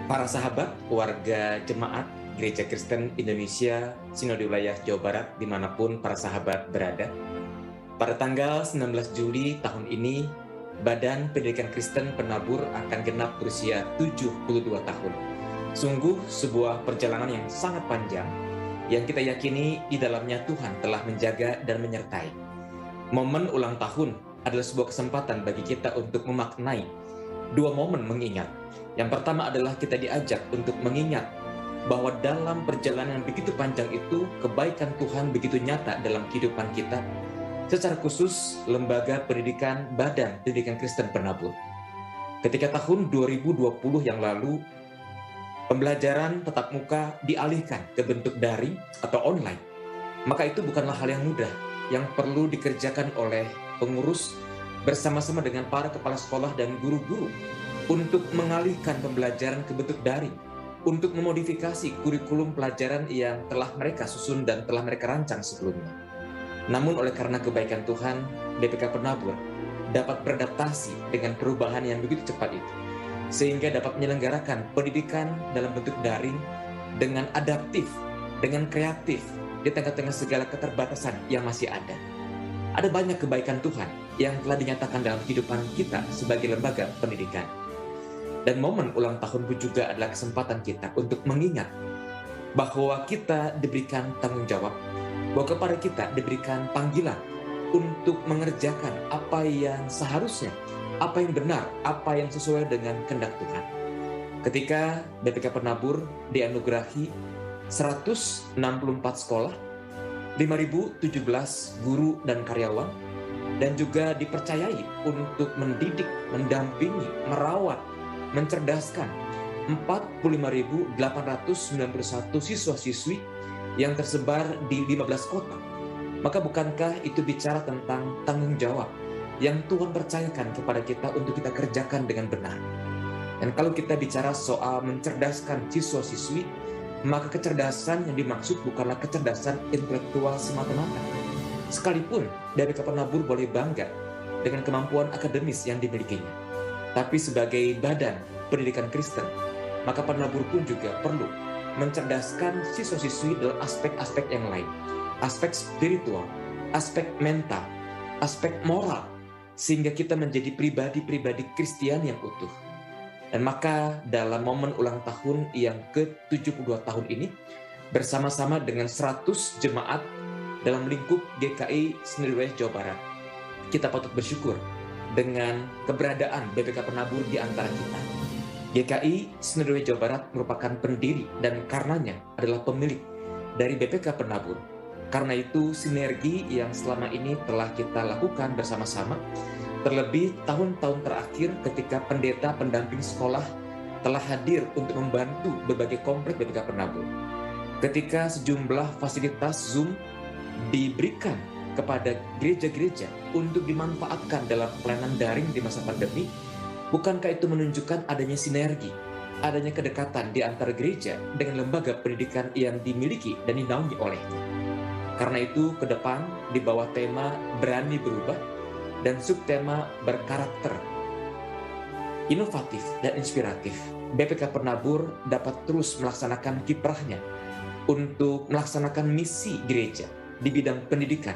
Para sahabat, warga jemaat Gereja Kristen Indonesia, Sinode Wilayah Jawa Barat, dimanapun para sahabat berada. Pada tanggal 19 Juli tahun ini, Badan Pendidikan Kristen Penabur akan genap berusia 72 tahun. Sungguh sebuah perjalanan yang sangat panjang, yang kita yakini di dalamnya Tuhan telah menjaga dan menyertai. Momen ulang tahun adalah sebuah kesempatan bagi kita untuk memaknai dua momen mengingat. Yang pertama adalah kita diajak untuk mengingat bahwa dalam perjalanan yang begitu panjang itu, kebaikan Tuhan begitu nyata dalam kehidupan kita, secara khusus Lembaga Pendidikan Badan Pendidikan Kristen Penabur. Ketika tahun 2020 yang lalu, pembelajaran tatap muka dialihkan ke bentuk daring atau online, maka itu bukanlah hal yang mudah yang perlu dikerjakan oleh pengurus bersama-sama dengan para kepala sekolah dan guru-guru untuk mengalihkan pembelajaran ke bentuk daring, untuk memodifikasi kurikulum pelajaran yang telah mereka susun dan telah mereka rancang sebelumnya. Namun oleh karena kebaikan Tuhan, BPK Penabur dapat beradaptasi dengan perubahan yang begitu cepat itu, sehingga dapat menyelenggarakan pendidikan dalam bentuk daring dengan adaptif, dengan kreatif, di tengah-tengah segala keterbatasan yang masih ada. Ada banyak kebaikan Tuhan yang telah dinyatakan dalam kehidupan kita sebagai lembaga pendidikan. Dan momen ulang tahun pun juga adalah kesempatan kita untuk mengingat bahwa kita diberikan tanggung jawab, bahwa kepada kita diberikan panggilan untuk mengerjakan apa yang seharusnya, apa yang benar, apa yang sesuai dengan kehendak Tuhan. Ketika BPK Penabur dianugerahi 164 sekolah, 5.017 guru dan karyawan, dan juga dipercayai untuk mendidik, mendampingi, merawat, mencerdaskan 45.891 siswa-siswi yang tersebar di 15 kota. Maka bukankah itu bicara tentang tanggung jawab yang Tuhan percayakan kepada kita untuk kita kerjakan dengan benar? Dan kalau kita bicara soal mencerdaskan siswa-siswi, maka kecerdasan yang dimaksud bukanlah kecerdasan intelektual semata-mata. Sekalipun BPK Penabur boleh bangga dengan kemampuan akademis yang dimilikinya, tapi sebagai badan pendidikan Kristen, maka Penabur pun juga perlu mencerdaskan siswa-siswi dalam aspek-aspek yang lain, aspek spiritual, aspek mental, aspek moral, sehingga kita menjadi pribadi-pribadi Kristen yang utuh. Dan maka dalam momen ulang tahun yang ke-72 tahun ini, bersama-sama dengan 100 jemaat dalam lingkup GKI Sinode Wilayah Jawa Barat, kita patut bersyukur dengan keberadaan BPK Penabur di antara kita. GKI Sinode Wilayah Jawa Barat merupakan pendiri dan karenanya adalah pemilik dari BPK Penabur. Karena itu sinergi yang selama ini telah kita lakukan bersama-sama, terlebih tahun-tahun terakhir ketika pendeta pendamping sekolah telah hadir untuk membantu berbagai komplek BPK Penabur. Ketika sejumlah fasilitas Zoom diberikan kepada gereja-gereja untuk dimanfaatkan dalam pelayanan daring di masa pandemi, bukankah itu menunjukkan adanya sinergi, adanya kedekatan di antara gereja dengan lembaga pendidikan yang dimiliki dan dinaungi olehnya. Karena itu ke depan di bawah tema berani berubah dan subtema berkarakter inovatif dan inspiratif, BPK Penabur dapat terus melaksanakan kiprahnya untuk melaksanakan misi gereja di bidang pendidikan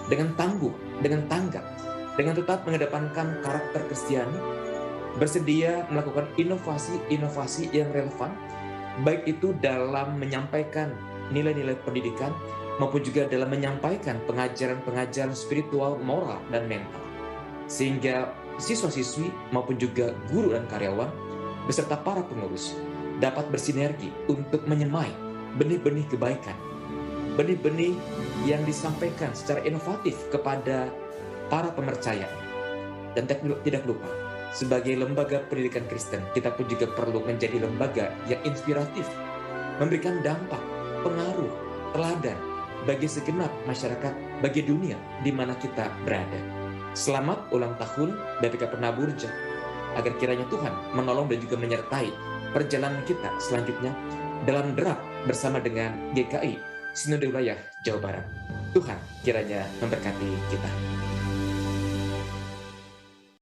dengan tangguh, dengan tanggap, dengan tetap mengedepankan karakter Kristiani, bersedia melakukan inovasi-inovasi yang relevan, baik itu dalam menyampaikan nilai-nilai pendidikan maupun juga dalam menyampaikan pengajaran-pengajaran spiritual, moral, dan mental. Sehingga siswa-siswi maupun juga guru dan karyawan beserta para pengurus dapat bersinergi untuk menyemai benih-benih kebaikan, benih-benih yang disampaikan secara inovatif kepada para pemercaya. Dan tidak lupa, sebagai lembaga pendidikan Kristen, kita pun juga perlu menjadi lembaga yang inspiratif, memberikan dampak, pengaruh, teladan bagi segenap masyarakat, bagi dunia di mana kita berada. Selamat ulang tahun BPK Penabur, agar kiranya Tuhan menolong dan juga menyertai perjalanan kita selanjutnya dalam derap bersama dengan GKI Sinode Wilayah Jawa Barat. Tuhan kiranya memberkati kita.